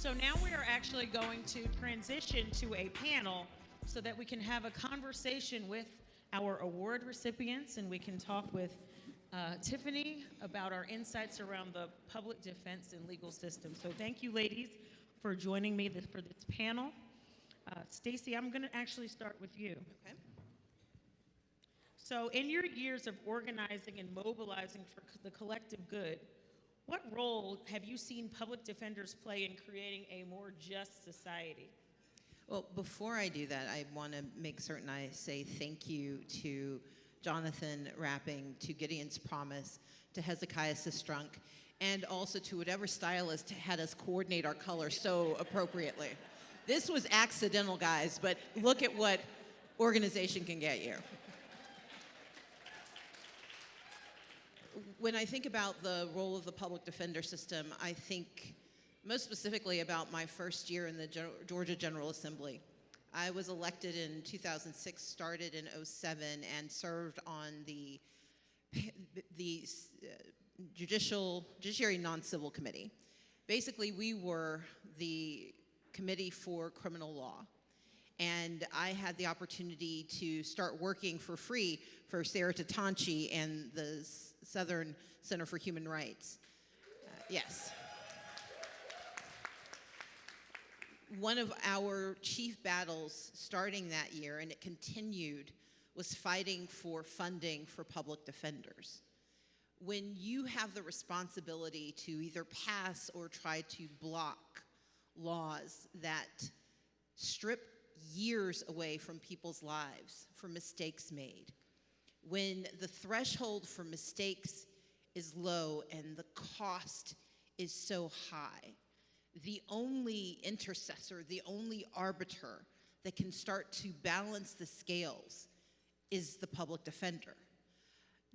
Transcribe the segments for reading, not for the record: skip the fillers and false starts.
So now we are actually going to transition to a panel so that we can have a conversation with our award recipients and we can talk with Tiffany about our insights around the public defense and legal system. So thank you, ladies, for joining me for this panel. Stacy, I'm going to actually start with you. Okay. So in your years of organizing and mobilizing for the collective good, what role have you seen public defenders play in creating a more just society? Well, before I do that, I want to make certain I say thank you to Jonathan Rapping, to Gideon's Promise, to Hezekiah Sistrunk, and also to whatever stylist had us coordinate our colors so appropriately. This was accidental, guys, but look at what organization can get you. When I think about the role of the public defender system, I think most specifically about my first year in the Georgia General Assembly. I was elected in 2006, started in 2007, and served on the Judiciary Non-Civil Committee. Basically, we were the committee for criminal law. And I had the opportunity to start working for free for Sarah Tatanchi and the Southern Center for Human Rights. Yes. One of our chief battles starting that year, and it continued, was fighting for funding for public defenders. When you have the responsibility to either pass or try to block laws that strip years away from people's lives for mistakes made, when the threshold for mistakes is low and the cost is so high, the only intercessor, the only arbiter that can start to balance the scales is the public defender.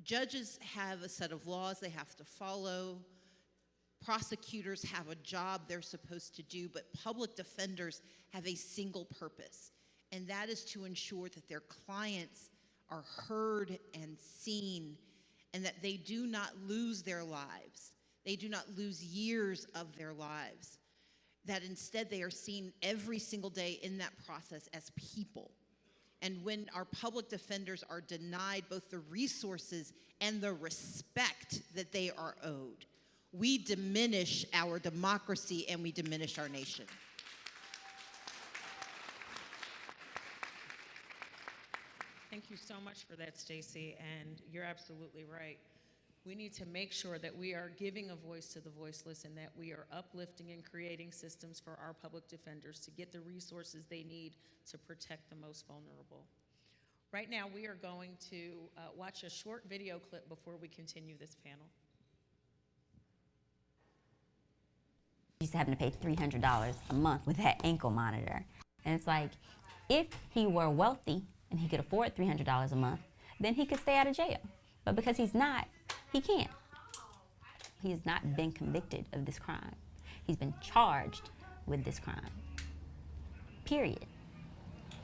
Judges have a set of laws they have to follow. Prosecutors have a job they're supposed to do, but public defenders have a single purpose, and that is to ensure that their clients are heard and seen, and that they do not lose their lives. They do not lose years of their lives. That instead they are seen every single day in that process as people. And when our public defenders are denied both the resources and the respect that they are owed, we diminish our democracy and we diminish our nation. Thank you so much for that, Stacy, and you're absolutely right. We need to make sure that we are giving a voice to the voiceless and that we are uplifting and creating systems for our public defenders to get the resources they need to protect the most vulnerable. Right now, we are going to watch a short video clip before we continue this panel. Used to having to pay $300 a month with that ankle monitor. And it's like, if he were wealthy and he could afford $300 a month, then he could stay out of jail. But because he's not, he can't. He has not been convicted of this crime. He's been charged with this crime. Period.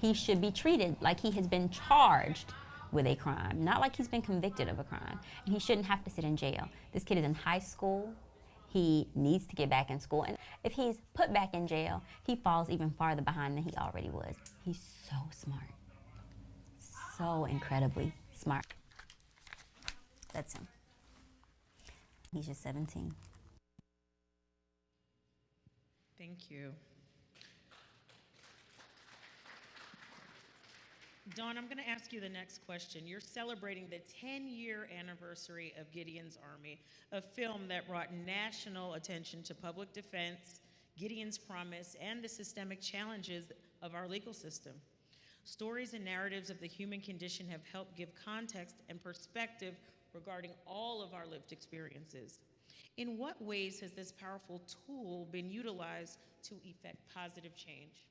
He should be treated like he has been charged with a crime, not like he's been convicted of a crime. And he shouldn't have to sit in jail. This kid is in high school. He needs to get back in school. And if he's put back in jail, he falls even farther behind than he already was. He's so smart. So incredibly smart. That's him. He's just 17. Thank you. Dawn, I'm going to ask you the next question. You're celebrating the 10-year anniversary of Gideon's Army, a film that brought national attention to public defense, Gideon's Promise, and the systemic challenges of our legal system. Stories and narratives of the human condition have helped give context and perspective regarding all of our lived experiences. In what ways has this powerful tool been utilized to effect positive change?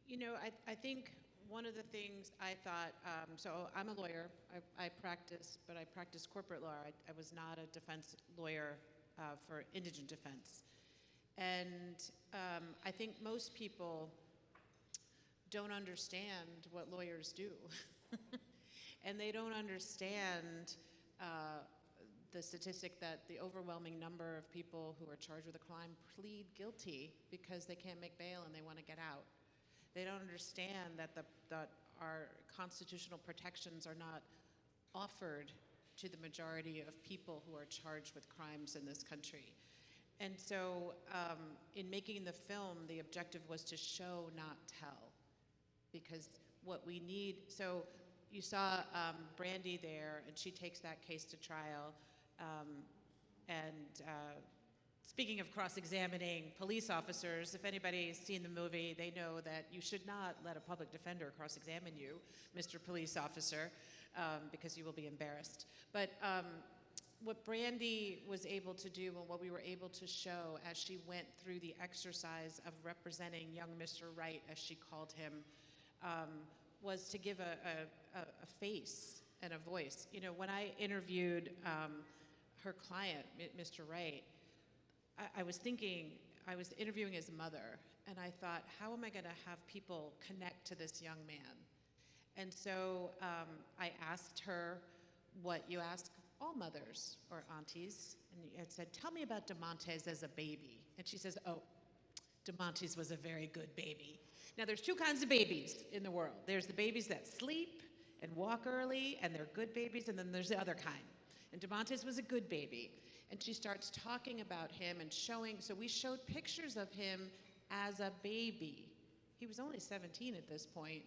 You know, I think one of the things I thought, so I'm a lawyer, I practice, but I practice corporate law. I was not a defense lawyer for indigent defense. And I think most people don't understand what lawyers do. And they don't understand the statistic that the overwhelming number of people who are charged with a crime plead guilty because they can't make bail and they want to get out. They don't understand that that our constitutional protections are not offered to the majority of people who are charged with crimes in this country. And so in making the film, the objective was to show, not tell. Because what we need, so you saw Brandy there, and she takes that case to trial. Speaking of cross-examining police officers, if anybody's seen the movie, they know that you should not let a public defender cross-examine you, Mr. Police Officer, because you will be embarrassed. But what Brandy was able to do and what we were able to show as she went through the exercise of representing young Mr. Wright, as she called him, was to give a face and a voice. You know, when I interviewed her client, Mr. Wright, I was thinking, I was interviewing his mother, and I thought, how am I going to have people connect to this young man? And so I asked her what you ask all mothers or aunties, and I said, tell me about DeMontes as a baby. And she says, oh, DeMontes was a very good baby. Now, there's two kinds of babies in the world. There's the babies that sleep and walk early, and they're good babies, and then there's the other kind. And DeMontes was a good baby. And she starts talking about him and showing, so we showed pictures of him as a baby. He was only 17 at this point,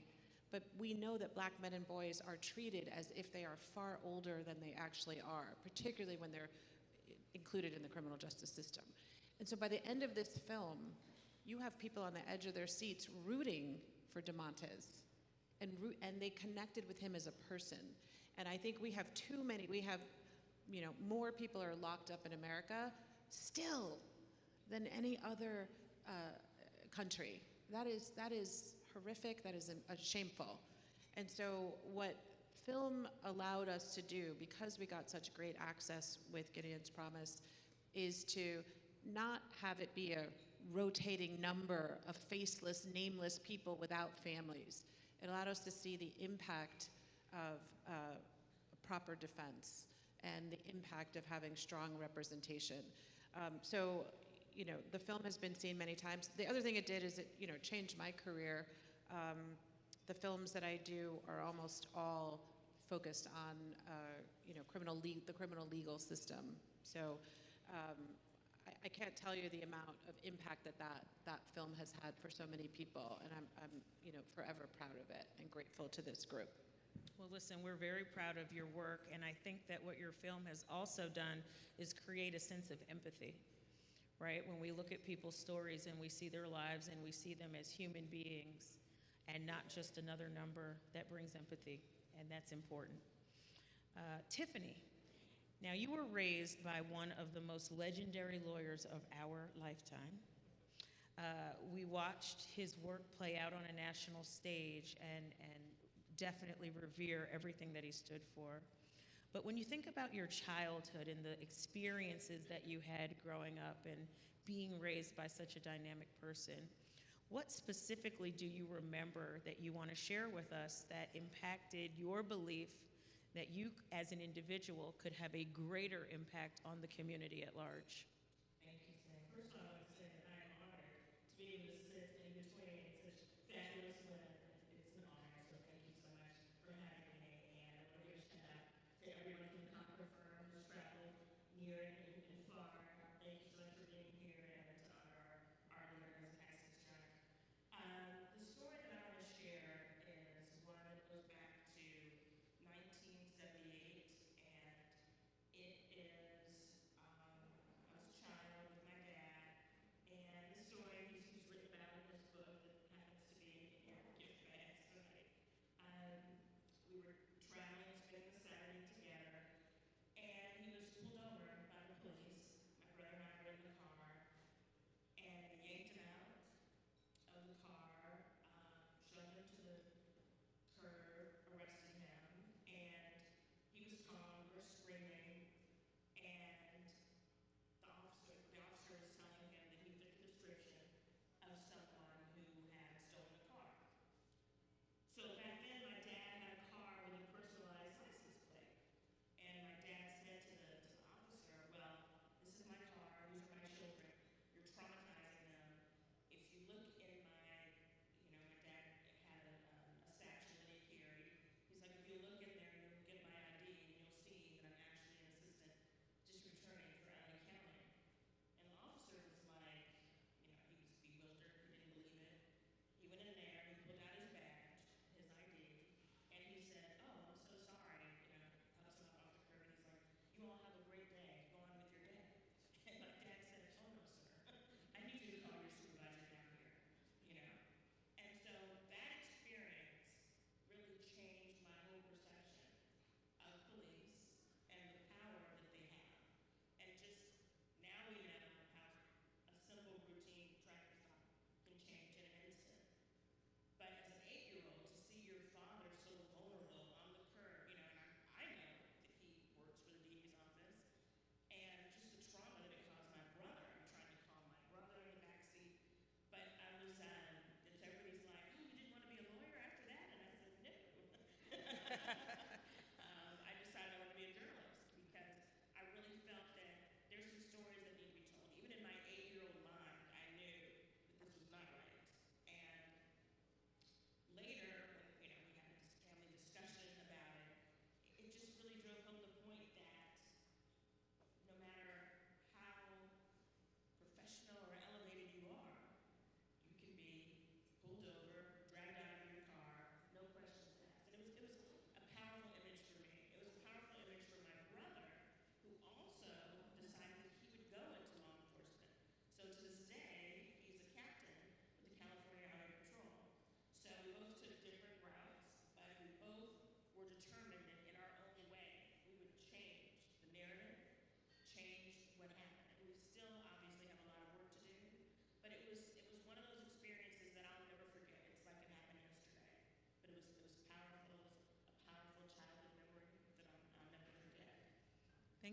but we know that black men and boys are treated as if they are far older than they actually are, particularly when they're included in the criminal justice system. And so by the end of this film, you have people on the edge of their seats rooting for DeMontes, and they connected with him as a person. And I think we have too many, more people are locked up in America still than any other country. That is horrific, that is shameful. And so what film allowed us to do, because we got such great access with Gideon's Promise, is to not have it be a rotating number of faceless, nameless people without families. It allowed us to see the impact of proper defense and the impact of having strong representation. The film has been seen many times. The other thing it did is it, changed my career. The films that I do are almost all focused on, the criminal legal system. So I can't tell you the amount of impact that film has had for so many people, and I'm forever proud of it and grateful to this group. Well, listen, we're very proud of your work, and I think that what your film has also done is create a sense of empathy, right? When we look at people's stories and we see their lives and we see them as human beings and not just another number, that brings empathy, and that's important. Tiffany, now you were raised by one of the most legendary lawyers of our lifetime. We watched his work play out on a national stage and definitely revere everything that he stood for. But when you think about your childhood and the experiences that you had growing up and being raised by such a dynamic person, what specifically do you remember that you want to share with us that impacted your belief that you as an individual could have a greater impact on the community at large? Thank you, Sam. First of all, I want to say that I am honored to be able to sit in between such fabulous women. It's an honor, so thank you so much for having me. And I want to give a shout out to everyone from Conquer Firm who's traveled near and far. Thank you so much for being here and to honor our leader as an access track. The story that I want to share is one that goes back to 1978, and it is I was a child with my dad, and the story he's written about in this book that happens to be in your gift bags tonight. We were traveling, spending the Saturday together, and he was pulled over by the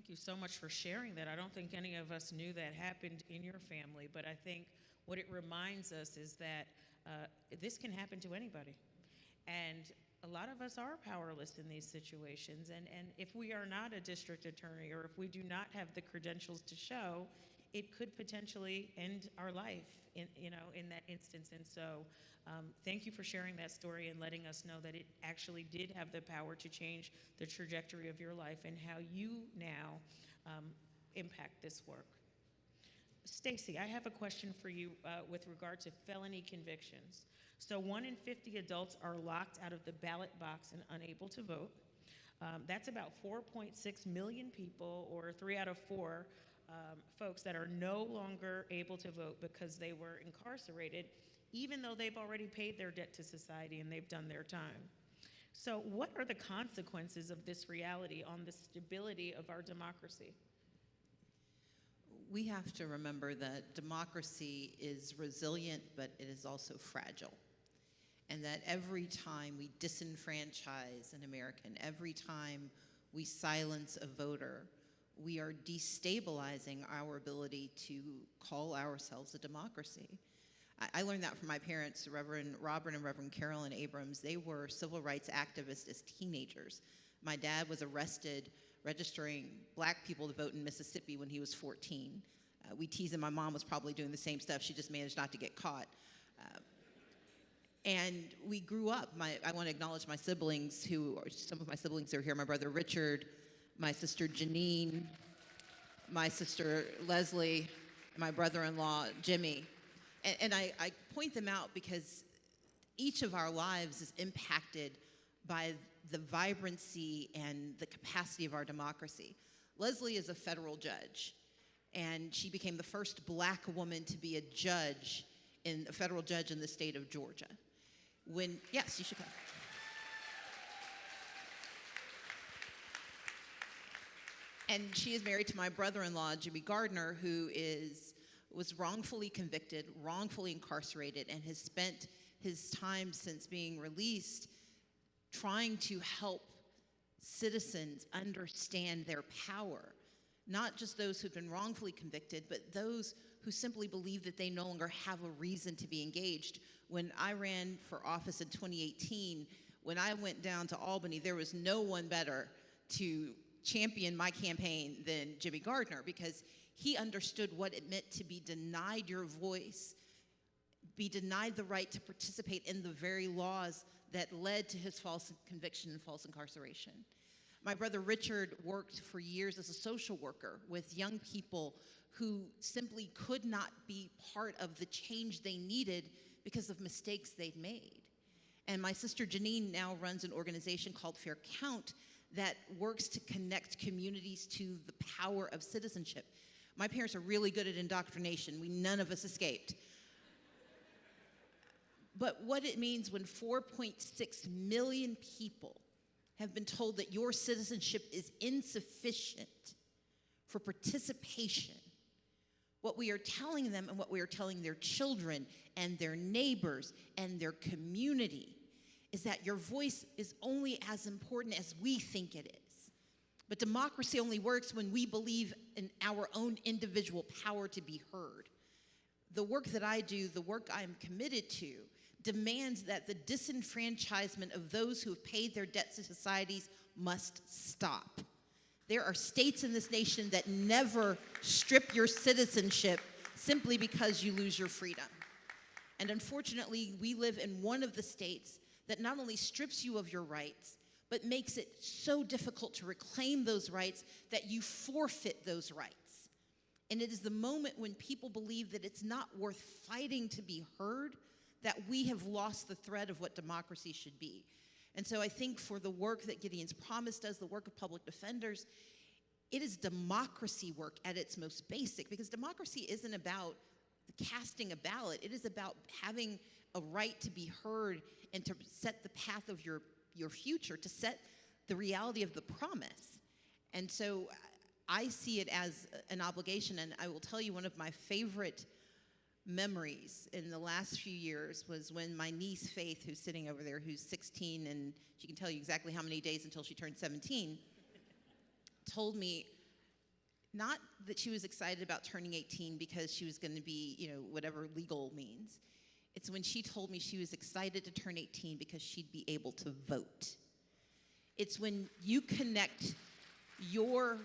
Thank you so much for sharing that. I don't think any of us knew that happened in your family, but I think what it reminds us is that this can happen to anybody. And a lot of us are powerless in these situations. And if we are not a district attorney or if we do not have the credentials to show, it could potentially end our life in that instance. And so thank you for sharing that story and letting us know that it actually did have the power to change the trajectory of your life and how you now impact this work. Stacy, I have a question for you with regard to felony convictions. So 1 in 50 adults are locked out of the ballot box and unable to vote. That's about 4.6 million people, or 3 out of 4 folks that are no longer able to vote because they were incarcerated, even though they've already paid their debt to society and they've done their time. So what are the consequences of this reality on the stability of our democracy? We have to remember that democracy is resilient, but it is also fragile. And that every time we disenfranchise an American, every time we silence a voter, we are destabilizing our ability to call ourselves a democracy. I learned that from my parents, Reverend Robert and Reverend Carolyn Abrams. They were civil rights activists as teenagers. My dad was arrested registering black people to vote in Mississippi when he was 14. We tease him, my mom was probably doing the same stuff, she just managed not to get caught. And we grew up. I want to acknowledge my siblings, some of my siblings are here, my brother Richard, my sister Janine, my sister Leslie, my brother-in-law Jimmy. And I point them out because each of our lives is impacted by the vibrancy and the capacity of our democracy. Leslie is a federal judge, and she became the first black woman to be a federal judge in the state of Georgia. Yes, you should come. And she is married to my brother-in-law, Jimmy Gardner, who was wrongfully convicted, wrongfully incarcerated, and has spent his time since being released trying to help citizens understand their power. Not just those who've been wrongfully convicted, but those who simply believe that they no longer have a reason to be engaged. When I ran for office in 2018, when I went down to Albany, there was no one better to champion my campaign than Jimmy Gardner, because he understood what it meant to be denied your voice, be denied the right to participate in the very laws that led to his false conviction and false incarceration. My brother Richard worked for years as a social worker with young people who simply could not be part of the change they needed because of mistakes they'd made. And my sister Janine now runs an organization called Fair Count that works to connect communities to the power of citizenship. My parents are really good at indoctrination. None of us escaped. But what it means when 4.6 million people have been told that your citizenship is insufficient for participation, what we are telling them and what we are telling their children and their neighbors and their community is that your voice is only as important as we think it is. But democracy only works when we believe in our own individual power to be heard. The work that I do, the work I am committed to, demands that the disenfranchisement of those who have paid their debts to societies must stop. There are states in this nation that never strip your citizenship simply because you lose your freedom. And unfortunately, we live in one of the states that not only strips you of your rights, but makes it so difficult to reclaim those rights that you forfeit those rights. And it is the moment when people believe that it's not worth fighting to be heard that we have lost the thread of what democracy should be. And so I think for the work that Gideon's Promise does, the work of public defenders, it is democracy work at its most basic, because democracy isn't about casting a ballot. It is about having a right to be heard and to set the path of your future, to set the reality of the promise. And so I see it as an obligation, and I will tell you one of my favorite memories in the last few years was when my niece Faith, who's sitting over there, who's 16, and she can tell you exactly how many days until she turned 17, told me Not that she was excited about turning 18 because she was going to be, whatever legal means. It's when she told me she was excited to turn 18 because she'd be able to vote. It's when you connect your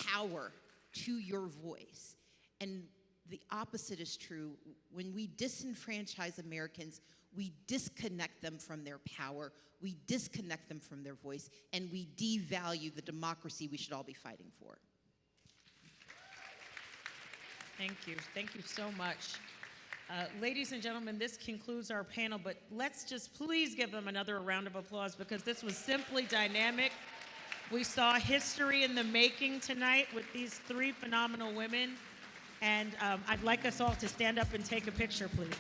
power to your voice. And the opposite is true. When we disenfranchise Americans, we disconnect them from their power, we disconnect them from their voice, and we devalue the democracy we should all be fighting for. Thank you. Thank you so much. Ladies and gentlemen, this concludes our panel, but let's just please give them another round of applause because this was simply dynamic. We saw history in the making tonight with these three phenomenal women, and I'd like us all to stand up and take a picture, please.